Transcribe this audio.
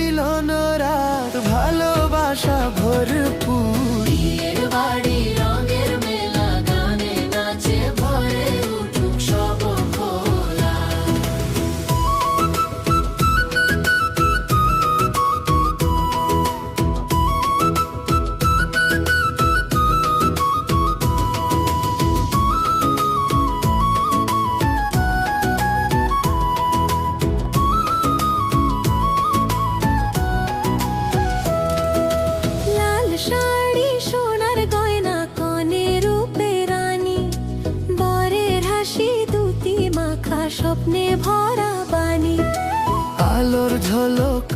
মিলন রাত ভালোবাসা ভরপুর। বিয়ের বাড়ি রঙের মেলা গানে নাচে ভরে উঠুক সব খোলা। লাল শাড়ি সোনার গয়না কনে রূপে রানী, বরের হাসি দুটি মাখা স্বপ্নে ভরা বাণী। আলোর ঝলক